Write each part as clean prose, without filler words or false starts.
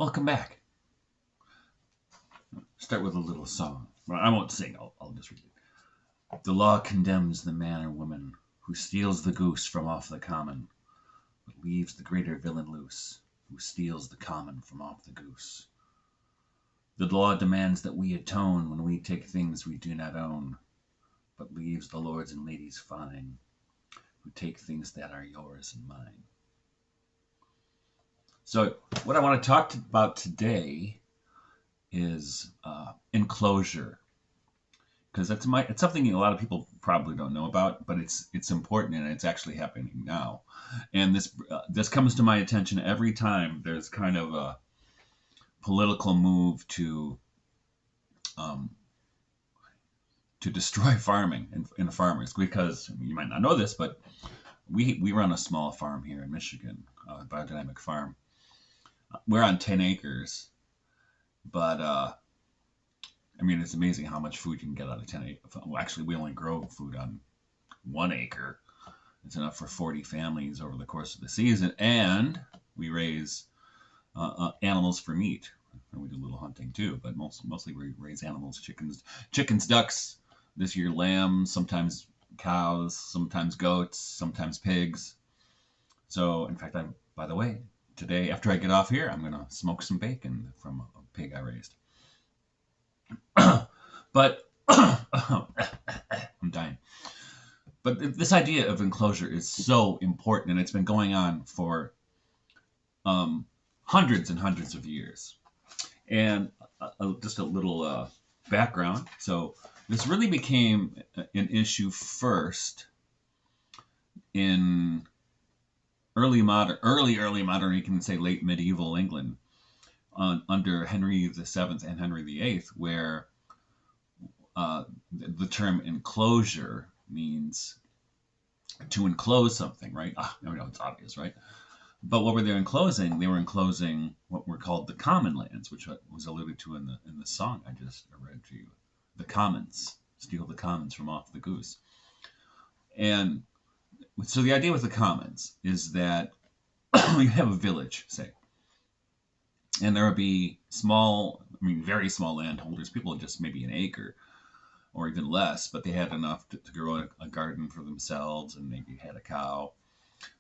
Welcome back. Start with a little song. Well, I won't sing, I'll just read it. The law condemns the man or woman who steals the goose from off the common, but leaves the greater villain loose, who steals the common from off the goose. The law demands that we atone when we take things we do not own, but leaves the lords and ladies fine, who take things that are yours and mine. So what I want to talk about today is enclosure, because it's something a lot of people probably don't know about, but it's important and it's actually happening now. And this comes to my attention every time there's kind of a political move to destroy farming and farmers. Because you might not know this, but we run a small farm here in Michigan, a biodynamic farm. We're on 10 acres, but I mean, it's amazing how much food you can get out of 10 acres. Well, actually, we only grow food on 1 acre. It's enough for 40 families over the course of the season, and we raise animals for meat. And we do a little hunting too, but mostly we raise animals: chickens, ducks. This year, lambs, sometimes cows, sometimes goats, sometimes pigs. So, in fact, by the way, today, after I get off here, I'm going to smoke some bacon from a pig I raised. But I'm dying. But this idea of enclosure is so important, and it's been going on for hundreds and hundreds of years. And just a little background. So this really became an issue first in early modern, you can say late medieval England, under Henry VII and Henry VIII, where the term enclosure means to enclose something, right? I know it's obvious, right? But what were they enclosing? They were enclosing what were called the common lands, which was alluded to in the song I just read to you. The commons, steal the commons from off the goose. And so the idea with the commons is that you have a village, say, and there would be very small landholders, people just maybe an acre or even less, but they had enough to grow a garden for themselves and maybe had a cow.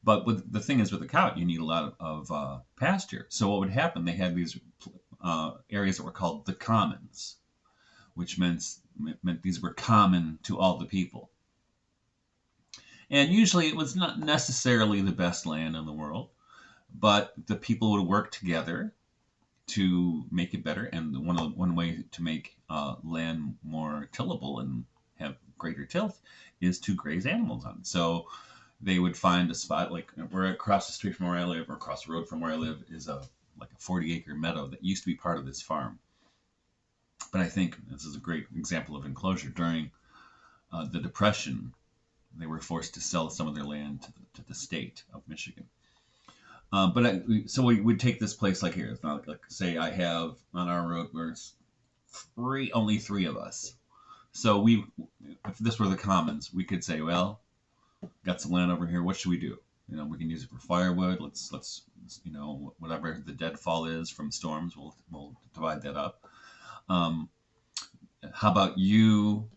But the thing is, with the cow, you need a lot of pasture. So what would happen? They had these areas that were called the commons, which meant these were common to all the people. And usually it was not necessarily the best land in the world, but the people would work together to make it better. And one way to make land more tillable and have greater tilth is to graze animals on. So they would find a spot, like we're across the street from where I live, or across the road from where I live, is a 40-acre meadow that used to be part of this farm. But I think this is a great example of enclosure. During the Depression, they were forced to sell some of their land to the state of Michigan. So we would take this place like here. It's not like say I have on our road where it's only three of us. So if this were the commons, we could say, well, got some land over here. What should we do? We can use it for firewood. Let's whatever the deadfall is from storms, we'll divide that up. How about you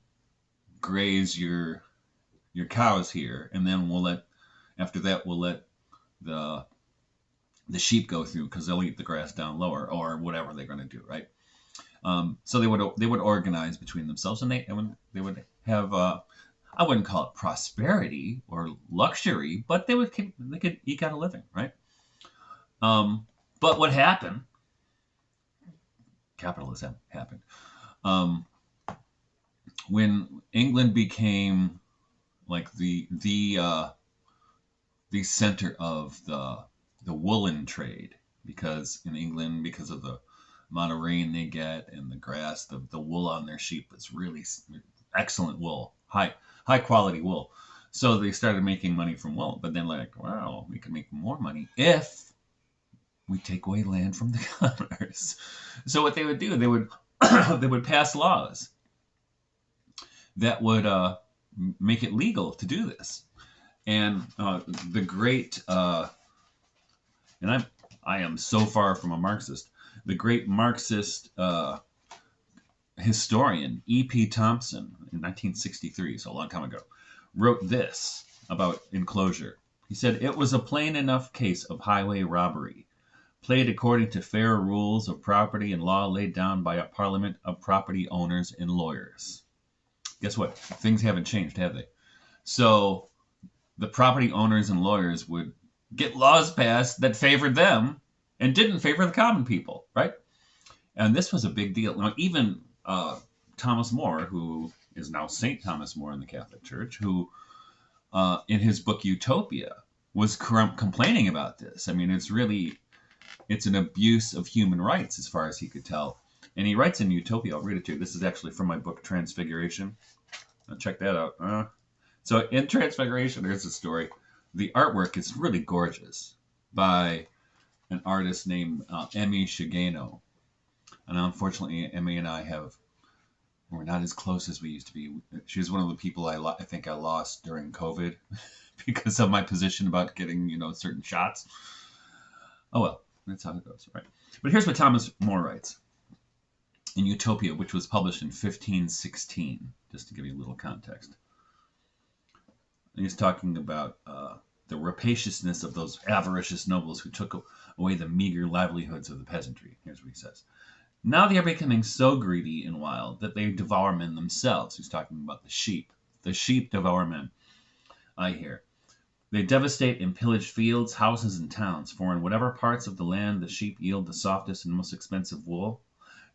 graze your cows here, and then we'll let the sheep go through, because they'll eat the grass down lower, or whatever they're going to do, right? So they would organize between themselves, and they would have I wouldn't call it prosperity or luxury, but they could eke out a living, right? But what happened? Capitalism happened. When England became like the center of the woolen trade, because in England, because of the amount of rain they get and the grass, the wool on their sheep is really excellent wool, high quality wool. So they started making money from wool. But then, wow, we can make more money if we take away land from the commoners. So what they would do, they would pass laws that would make it legal to do this. And the great and I am so far from a Marxist, The great Marxist historian E.P. Thompson in 1963, so a long time ago, wrote this about Enclosure. He said, "It was a plain enough case of highway robbery, played according to fair rules of property and law laid down by a parliament of property owners and lawyers." Guess what? Things haven't changed, have they? So the property owners and lawyers would get laws passed that favored them and didn't favor the common people, right? And this was a big deal. Now, even Thomas More, who is now St. Thomas More in the Catholic Church, who in his book Utopia was complaining about this. I mean, it's an abuse of human rights as far as he could tell. And he writes in Utopia, I'll read it to you. This is actually from my book Transfiguration. Check that out. So in Transfiguration, there's a story. The artwork is really gorgeous by an artist named Emmy Shigeno. And unfortunately, Emmy and we're not as close as we used to be. She was one of the people I think I lost during COVID because of my position about getting, certain shots. Oh, well, that's how it goes, right? But here's what Thomas More writes in Utopia, which was published in 1516, just to give you a little context. And he's talking about the rapaciousness of those avaricious nobles who took away the meager livelihoods of the peasantry. Here's what he says. "Now they are becoming so greedy and wild that they devour men themselves." He's talking about the sheep. The sheep devour men, I hear. "They devastate and pillage fields, houses, and towns, for in whatever parts of the land the sheep yield the softest and most expensive wool,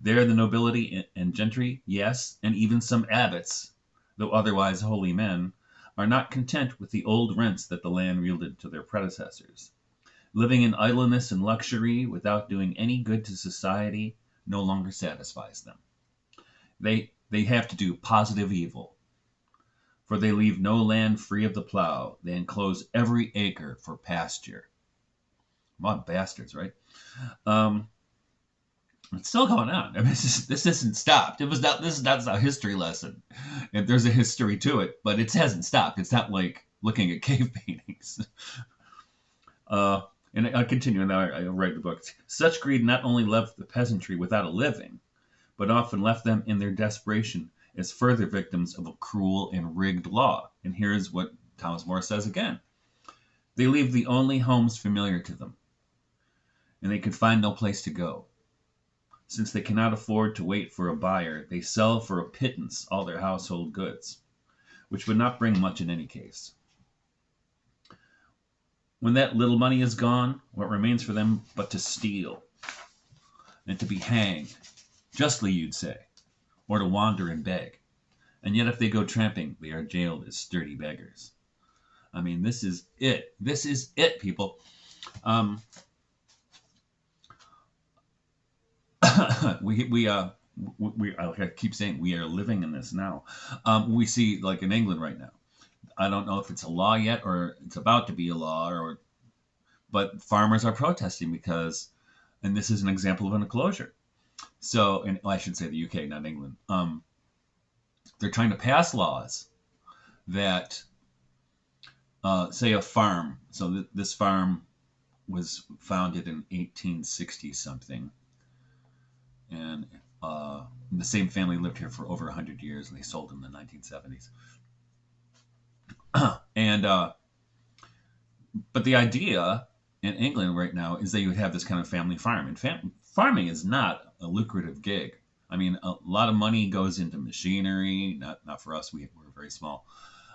there the nobility and gentry, yes, and even some abbots, though otherwise holy men, are not content with the old rents that the land yielded to their predecessors. Living in idleness and luxury, without doing any good to society, no longer satisfies them. They have to do positive evil, for they leave no land free of the plow. They enclose every acre for pasture." What bastards, right? It's still going on. I mean, this isn't stopped. This is not a history lesson. And there's a history to it, but it hasn't stopped. It's not like looking at cave paintings. And I continue, and I write the book. "Such greed not only left the peasantry without a living, but often left them in their desperation as further victims of a cruel and rigged law." And here's what Thomas More says again. "They leave the only homes familiar to them, and they can find no place to go. Since they cannot afford to wait for a buyer, they sell for a pittance all their household goods, which would not bring much in any case. When that little money is gone, what remains for them but to steal, and to be hanged, justly you'd say, or to wander and beg. And yet if they go tramping, they are jailed as sturdy beggars." I mean, this is it. This is it, people. I keep saying we are living in this now. We see, like in England right now, I don't know if it's a law yet or it's about to be a law, but farmers are protesting because, and this is an example of an enclosure. So, and I should say the UK, not England. They're trying to pass laws that say a farm. So this farm was founded in 1860 something, and the same family lived here for over 100 years, and they sold in the 1970s. And but the idea in England right now is that you would have this kind of family farm, and farming is not a lucrative gig. I mean, a lot of money goes into machinery. Not for us. We're very small.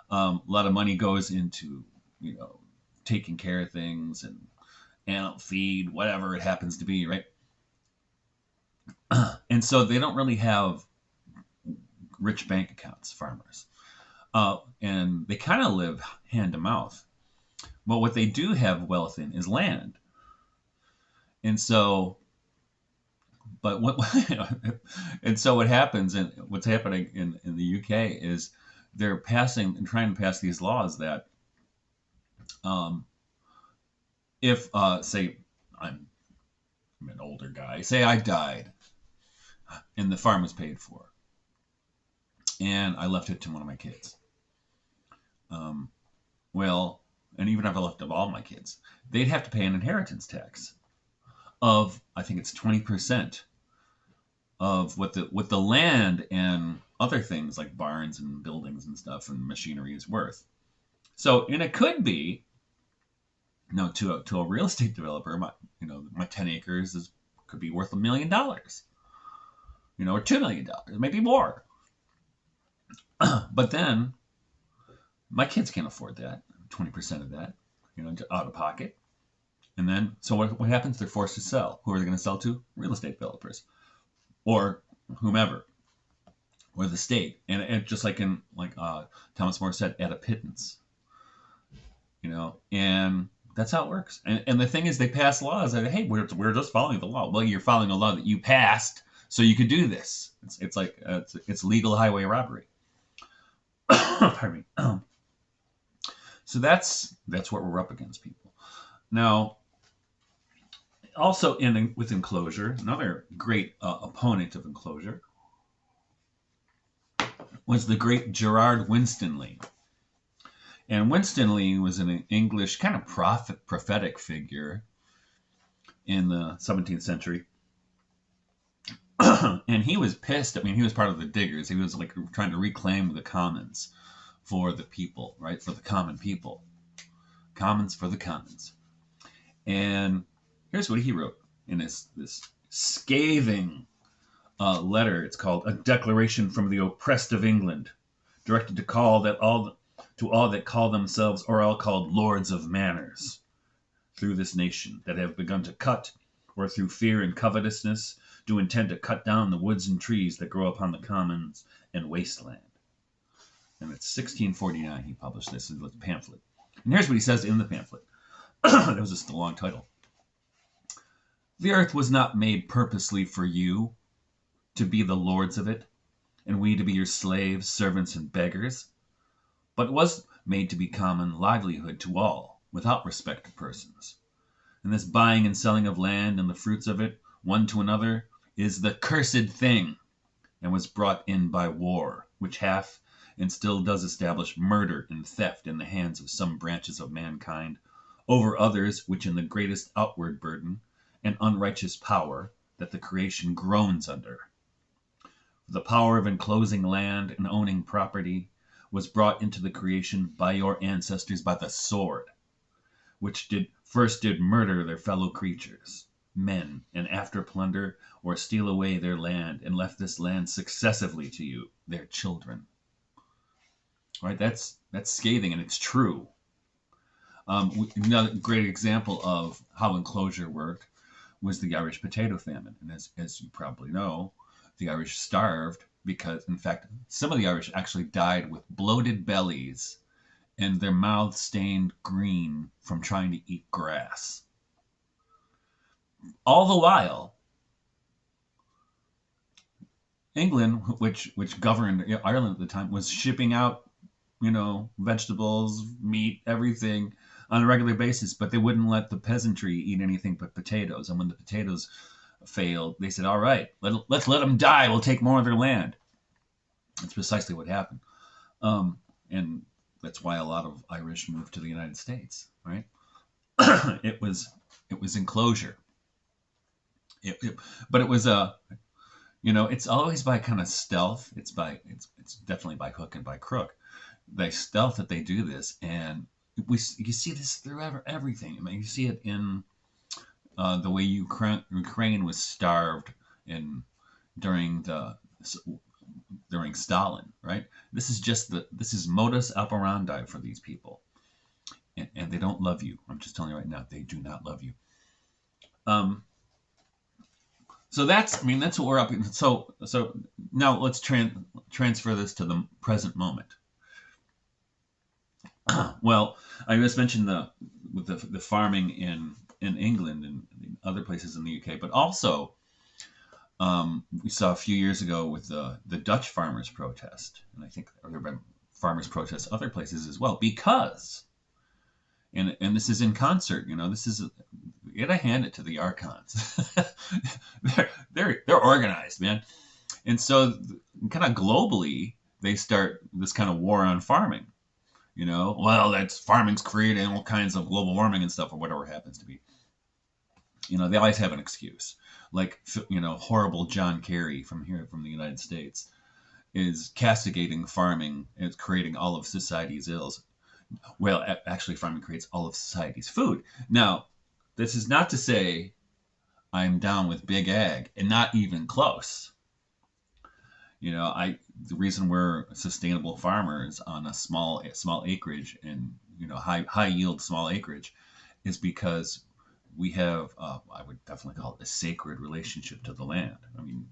A lot of money goes into taking care of things and animal feed, whatever it happens to be, right? And so they don't really have rich bank accounts, farmers. And they kind of live hand to mouth. But what they do have wealth in is land. And so, and so what happens, and what's happening in the UK is they're passing and trying to pass these laws that if, say, I'm an older guy, say I died and the farm was paid for, and I left it to one of my kids. Well, and even if I left it to all my kids, they'd have to pay an inheritance tax of, I think it's 20% of what the land and other things like barns and buildings and stuff and machinery is worth. So, and it could be, to a real estate developer, my 10 acres could be worth $1 million, or $2 million, maybe more. But then my kids can't afford that, 20% of that, out of pocket. And then, so what happens? They're forced to sell. Who are they going to sell to? Real estate developers or whomever, or the state. And just like Thomas More said, at a pittance, and that's how it works. And the thing is, they pass laws that, hey, we're just following the law. Well, you're following a law that you passed, so you could do this. It's like it's legal highway robbery. Pardon me. So that's what we're up against, people. Now, also with Enclosure, another great opponent of Enclosure was the great Gerrard Winstanley. And Winstanley was an English kind of prophetic figure in the 17th century. And he was pissed. I mean, he was part of the Diggers. He was like trying to reclaim the commons for the people, right? For the common people. Commons for the commons. And here's what he wrote in this scathing letter. It's called A Declaration from the Oppressed of England, directed to all that call themselves or are called lords of manors through this nation, that have begun to cut, or through fear and covetousness do intend to cut down the woods and trees that grow upon the commons and wasteland. And it's 1649 he published this in the pamphlet. And here's what he says in the pamphlet. That was just a long title. The earth was not made purposely for you to be the lords of it, and we to be your slaves, servants, and beggars, but was made to be common livelihood to all, without respect to persons. And this buying and selling of land and the fruits of it, one to another, is the cursed thing, and was brought in by war, which hath and still does establish murder and theft in the hands of some branches of mankind, over others which in the greatest outward burden and unrighteous power that the creation groans under. The power of enclosing land and owning property was brought into the creation by your ancestors by the sword, which first did murder their fellow creatures, men, and after plunder or steal away their land, and left this land successively to you, their children. Right? That's scathing, and it's true. Another great example of how Enclosure worked was the Irish potato famine. And as you probably know, the Irish starved because, in fact, some of the Irish actually died with bloated bellies and their mouths stained green from trying to eat grass. All the while, England, which governed Ireland at the time, was shipping out, vegetables, meat, everything on a regular basis, but they wouldn't let the peasantry eat anything but potatoes. And when the potatoes failed, they said, all right, let's let them die. We'll take more of their land. That's precisely what happened. And that's why a lot of Irish moved to the United States, right? It was Enclosure. But it was it's always by kind of stealth. It's definitely by hook and by crook. By stealth that they do this, and you see this through everything. I mean, you see it in the way Ukraine was starved during Stalin, right? This is modus operandi for these people, and they don't love you. I'm just telling you right now, they do not love you. So that's what we're up against. So now let's transfer this to the present moment. Well, I just mentioned the farming in England and other places in the UK, but also we saw a few years ago with the Dutch farmers' protest, and I think there have been farmers' protests other places as well, because, and this is in concert, you gotta hand it to the archons. they're organized, man, and so kind of globally they start this kind of war on farming. Well, that's farming's creating all kinds of global warming and stuff, or whatever it happens to be. They always have an excuse. Like, horrible John Kerry from here, from the United States, is castigating farming and creating all of society's ills. Well, actually, farming creates all of society's food. Now, this is not to say I'm down with big ag, and not even close. The reason we're sustainable farmers on a small acreage, and high yield small acreage, is because we have, I would definitely call it a sacred relationship to the land. I mean,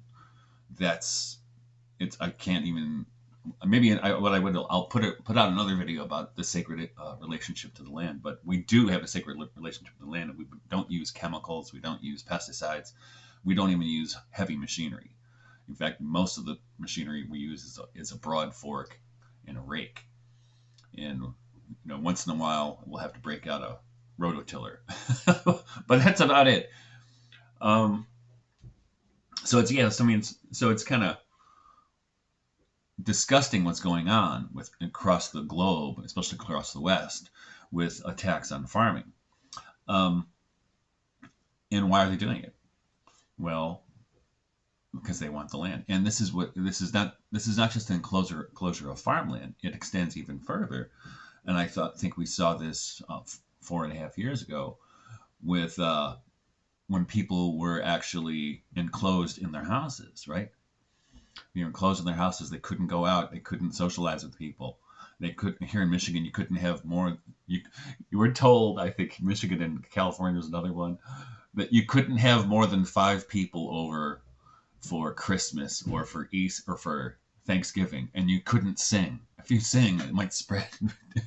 that's it's I can't even, maybe I'll put out another video about the sacred relationship to the land. But we do have a sacred relationship to the land, and we don't use chemicals, we don't use pesticides, we don't even use heavy machinery. In fact, most of the machinery we use is a broad fork and a rake. And once in a while we'll have to break out a rototiller, but that's about it. Um, so it's yeah. So I mean, it's kind of disgusting what's going on with across the globe, especially across the West, with attacks on farming. Um, and why are they doing it? Well, because they want the land. And this is not just an enclosure of farmland. It extends even further. And think we saw this 4.5 years ago with when people were actually enclosed in their houses, right? They were enclosed in their houses. They couldn't go out. They couldn't socialize with people. They couldn't. Here in Michigan, you couldn't have more. You were told, I think Michigan and California was another one, that you couldn't have more than 5 people over for Christmas or for East or for Thanksgiving, and you couldn't sing. If you sing, it might spread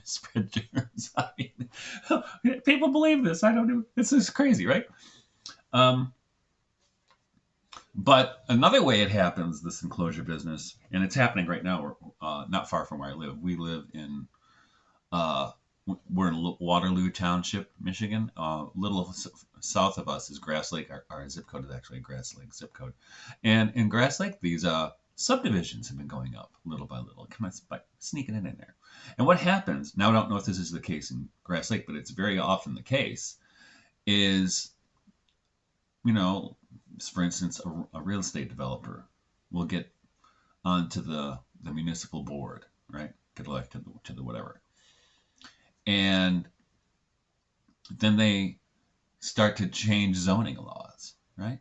spread germs. I mean, people believe this. I don't know. This is crazy, right? Um, but another way it happens, this enclosure business, and it's happening right now. Not far from where I live. We live in uh, we're in Waterloo Township, Michigan. Little south of us is Grass Lake. Our zip code is actually a Grass Lake zip code. And in Grass Lake, these subdivisions have been going up little by little, come on, by sneaking it in there. And what happens now? I don't know if this is the case in Grass Lake, but it's very often the case. Is for instance, a real estate developer will get onto the municipal board, right? Get elected to the whatever, and then they start to change zoning laws, right?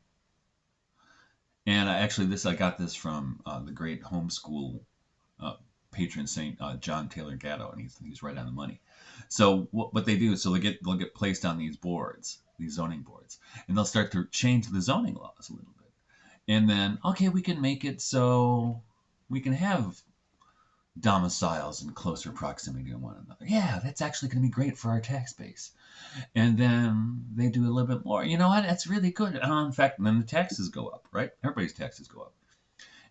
And I got this from the great homeschool uh, patron saint John Taylor Gatto, and he's right on the money. So what they do is, they'll get placed on these boards, these zoning boards, and they'll start to change the zoning laws a little bit, and then okay, we can make it so we can have domiciles in closer proximity to one another. Yeah, that's actually going to be great for our tax base. And then they do a little bit more. You know what? That's really good. In fact, and then the taxes go up, right? Everybody's taxes go up.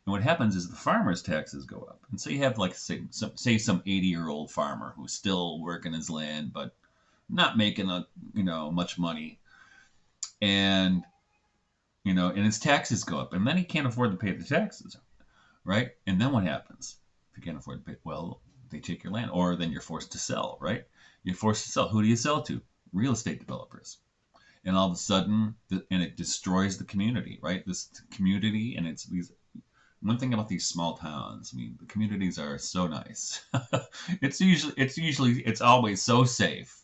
And what happens is the farmer's taxes go up. And so you have, like, say some 80-year-old farmer who's still working his land, but not making much money, and and his taxes go up, and then he can't afford to pay the taxes, right? And then what happens if you can't afford to pay? Well, they take your land, or then you're forced to sell, right? You're forced to sell. Who do you sell to? Real estate developers. And all of a sudden, and it destroys the community, right? This community, and it's these. One thing about these small towns, I mean, the communities are so nice. It's always so safe,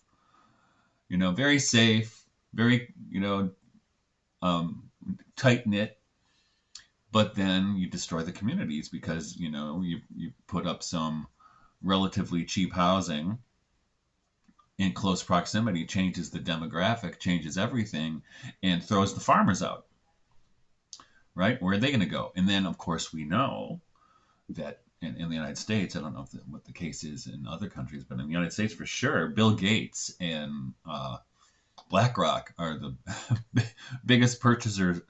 very safe, very, tight knit. But then you destroy the communities because you put up some relatively cheap housing in close proximity, changes the demographic, changes everything, and throws the farmers out. Right? Where are they going to go? And then, of course, we know that in the United States, I don't know what the case is in other countries, but in the United States for sure, Bill Gates and BlackRock are the biggest purchasers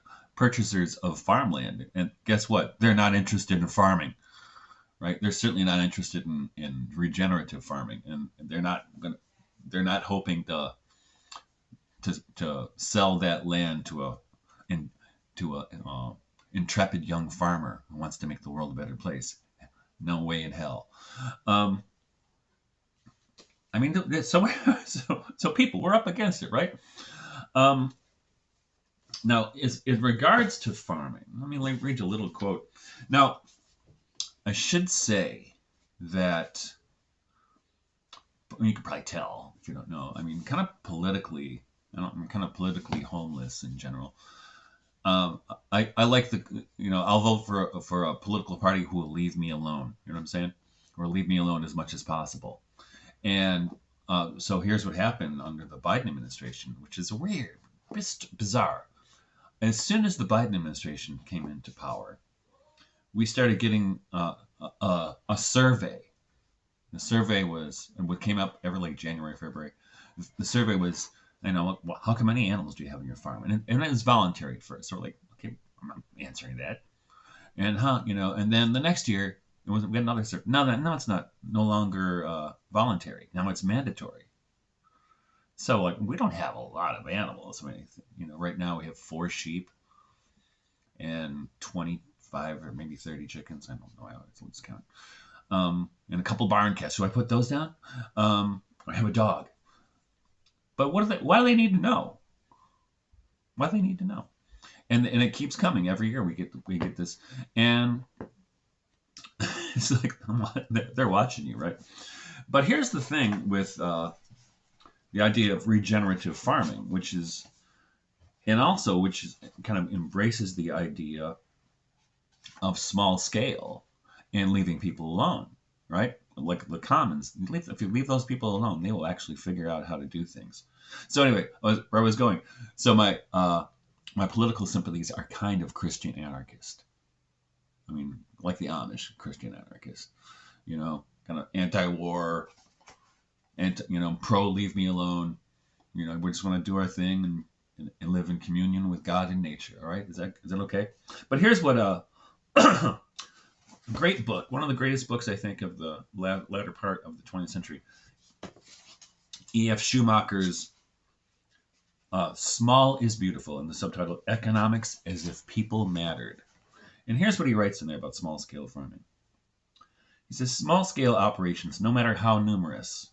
of farmland. And guess what? They're not interested in farming, right? They're certainly not interested in regenerative farming, and they're not hoping to sell that land to a intrepid young farmer who wants to make the world a better place. No way in hell. I mean, so people, we're up against it, right? Um, Now, in regards to farming, let me read you a little quote. Now, I should say that, you could probably tell if you don't know. I mean, kind of politically, I'm kind of politically homeless in general. Um, I like I'll vote for a political party who will leave me alone. You know what I'm saying? Or leave me alone as much as possible. And so here's what happened under the Biden administration, which is weird, bizarre. As soon as the Biden administration came into power, we started getting a survey. The survey was, and what came up every like January, February. The survey was, how many animals do you have in your farm? And it was voluntary at first. So we're like, okay, I'm not answering that. And and then the next year, we had another survey. Now it's not no longer voluntary. Now it's mandatory. So like we don't have a lot of animals. I mean, right now we have 4 sheep and 25 or maybe 30 chickens. I don't know. I always lose count. And a couple barn cats. Should I put those down? I have a dog. But why do they need to know? Why do they need to know? And it keeps coming every year. We get this, and it's like they're watching you, right? But here's the thing with the idea of regenerative farming, which kind of embraces the idea of small scale and leaving people alone, right? Like the commons, if you leave those people alone, they will actually figure out how to do things. So anyway, where I was going. So my political sympathies are kind of Christian anarchist. I mean, like the Amish Christian anarchist, kind of anti-war, and pro leave me alone. We just want to do our thing and live in communion with God and nature. All right, is that okay? But here's what great book, one of the greatest books I think of the latter part of the 20th century. E.F. Schumacher's Small is Beautiful, and the subtitle Economics as if People Mattered. And here's what he writes in there about small scale farming. He says small scale operations, no matter how numerous,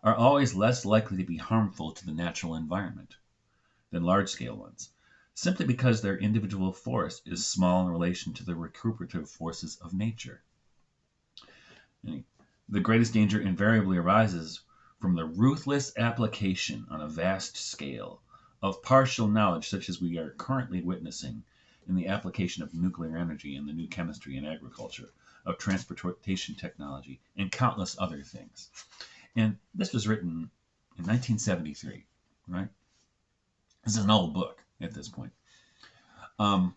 are always less likely to be harmful to the natural environment than large scale ones, simply because their individual force is small in relation to the recuperative forces of nature. And the greatest danger invariably arises from the ruthless application on a vast scale of partial knowledge such as we are currently witnessing in the application of nuclear energy and the new chemistry in agriculture, of transportation technology, and countless other things. And this was written in 1973, right? This is an old book at this point. And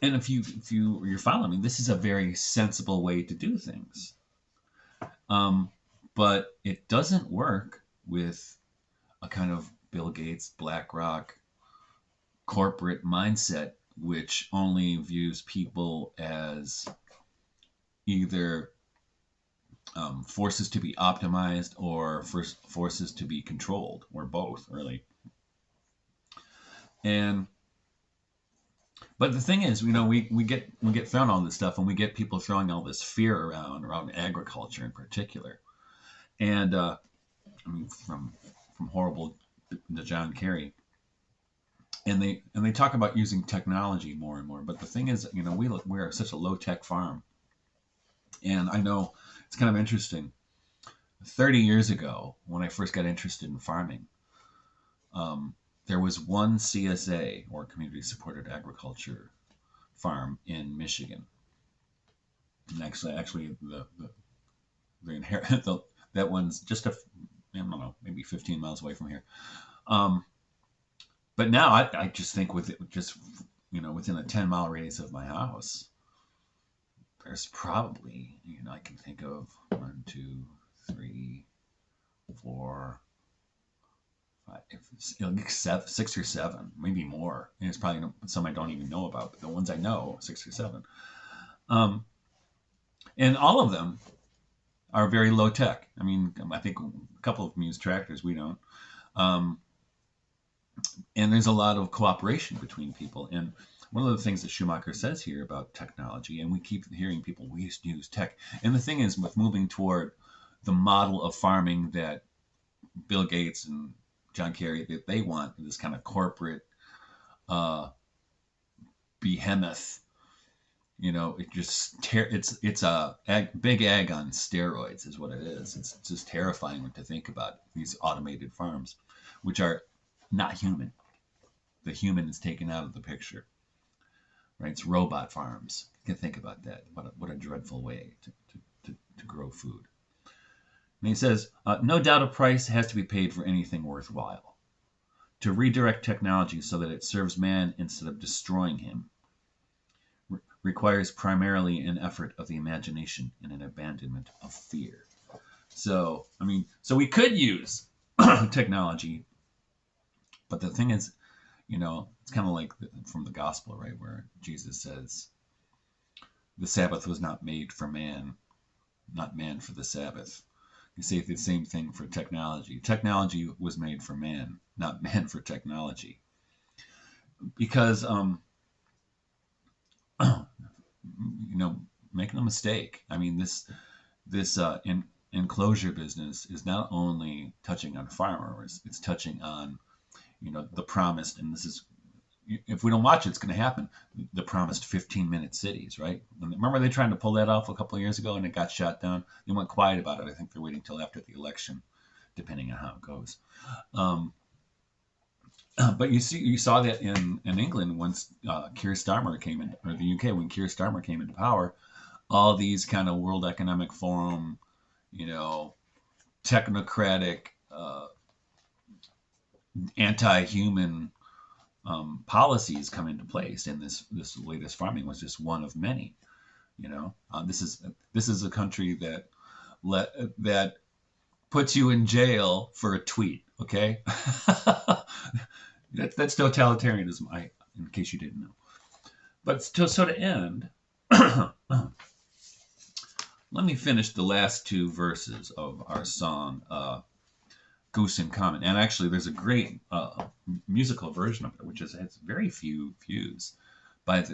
if you're following me, this is a very sensible way to do things. But it doesn't work with a kind of Bill Gates, BlackRock, corporate mindset, which only views people as either forces to be optimized or forces to be controlled, or both, really. But the thing is, we get thrown all this stuff, and we get people throwing all this fear around agriculture in particular, and from horrible to John Kerry, and they talk about using technology more and more. But the thing is, we're such a low tech farm, and I know it's kind of interesting. 30 years ago, when I first got interested in farming, there was one CSA, or community supported agriculture farm in Michigan. And actually that one's just I don't know, maybe 15 miles away from here. But now I just think within a 10-mile radius of my house, there's probably, I can think of 1, 2, 3, 4, 5, 6 or 7, maybe more. And it's probably some I don't even know about, but the ones I know, 6 or 7. And all of them are very low tech. I mean, I think a couple of them use tractors. We don't. And there's a lot of cooperation between people. And one of the things that Schumacher says here about technology, and we keep hearing people, we used to use tech. And the thing is, with moving toward the model of farming that Bill Gates and John Kerry, that they want this kind of corporate uh, behemoth. It just it's a big ag on steroids is what it is. It's just terrifying to think about these automated farms, which are not human. The human is taken out of the picture, right? It's robot farms. You can think about that. What a dreadful way to grow food. And he says, no doubt a price has to be paid for anything worthwhile. To redirect technology so that it serves man instead of destroying him requires primarily an effort of the imagination and an abandonment of fear. So we could use technology, but the thing is, it's kind of like from the gospel, right, where Jesus says, the Sabbath was not made for man, not man for the Sabbath. You say the same thing for technology. Technology was made for man, not man for technology. Because, make no mistake. This enclosure business is not only touching on farmers, it's touching on, the promised, and this is, if we don't watch it, it's going to happen, the promised 15-minute cities, right? Remember they tried to pull that off a couple of years ago and it got shot down? They went quiet about it. I think they're waiting till after the election, depending on how it goes. But you saw that in England once Keir Starmer came in, or the UK when Keir Starmer came into power, all these kind of World Economic Forum, technocratic, anti-human policies come into place, and this latest farming was just one of many. This is a country that puts you in jail for a tweet. Okay, that's totalitarianism. In case you didn't know. But to end, let me finish the last two verses of our song, Goose in Common. And actually, there's a great musical version of it, which has very few views, by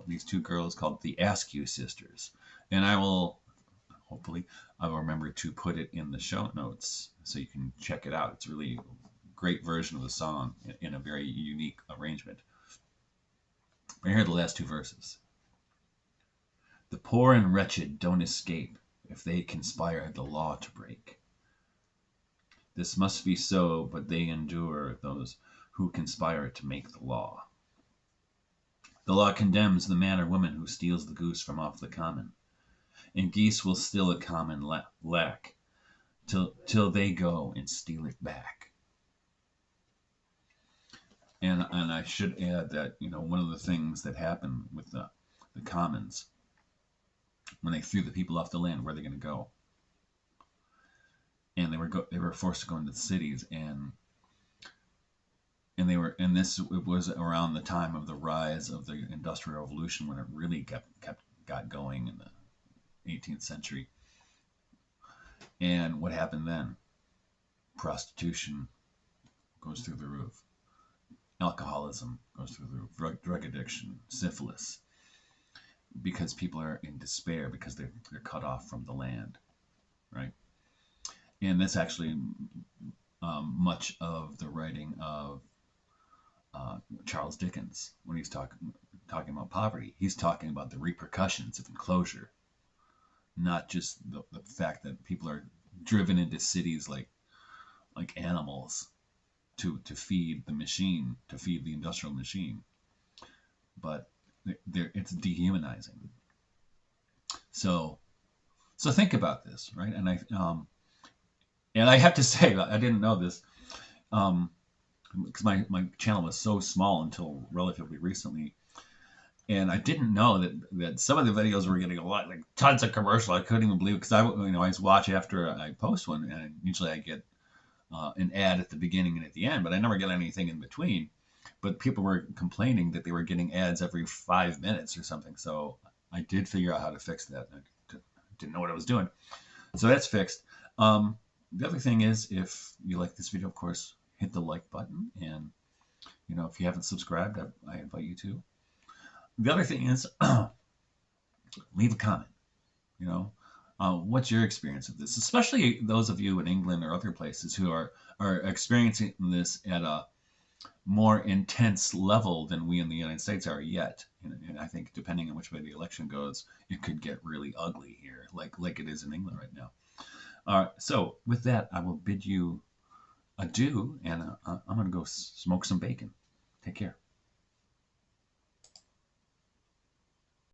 these two girls called the Askew Sisters. And hopefully, I will remember to put it in the show notes so you can check it out. It's really a great version of the song in a very unique arrangement. But here are the last two verses. The poor and wretched don't escape if they conspire the law to break. This must be so, but they endure those who conspire to make the law. The law condemns the man or woman who steals the goose from off the common, and geese will still a common lack till they go and steal it back. And I should add that one of the things that happened with the commons, when they threw the people off the land, where are they going to go? And they were forced to go into the cities, and this was around the time of the rise of the Industrial Revolution, when it really got going in the 18th century. And what happened then? Prostitution goes through the roof. Alcoholism goes through the roof. Drug addiction, syphilis, because people are in despair because they're cut off from the land, right? And that's actually much of the writing of Charles Dickens when he's talking about poverty. He's talking about the repercussions of enclosure, not just the fact that people are driven into cities like animals to feed the machine, to feed the industrial machine, but it's dehumanizing. So think about this, right? And I have to say, I didn't know this, because my channel was so small until relatively recently, and I didn't know that some of the videos were getting tons of commercial. I couldn't even believe it, because I always watch after I post one, and usually I get an ad at the beginning and at the end, but I never get anything in between. But people were complaining that they were getting ads every 5 minutes or something. So I did figure out how to fix that. I didn't know what I was doing. So that's fixed. The other thing is, if you like this video, of course, hit the like button. And, if you haven't subscribed, I invite you to. The other thing is, leave a comment. What's your experience of this? Especially those of you in England or other places who are experiencing this at a more intense level than we in the United States are yet. And I think depending on which way the election goes, it could get really ugly here, like it is in England right now. So with that, I will bid you adieu, and I'm going to go smoke some bacon. Take care.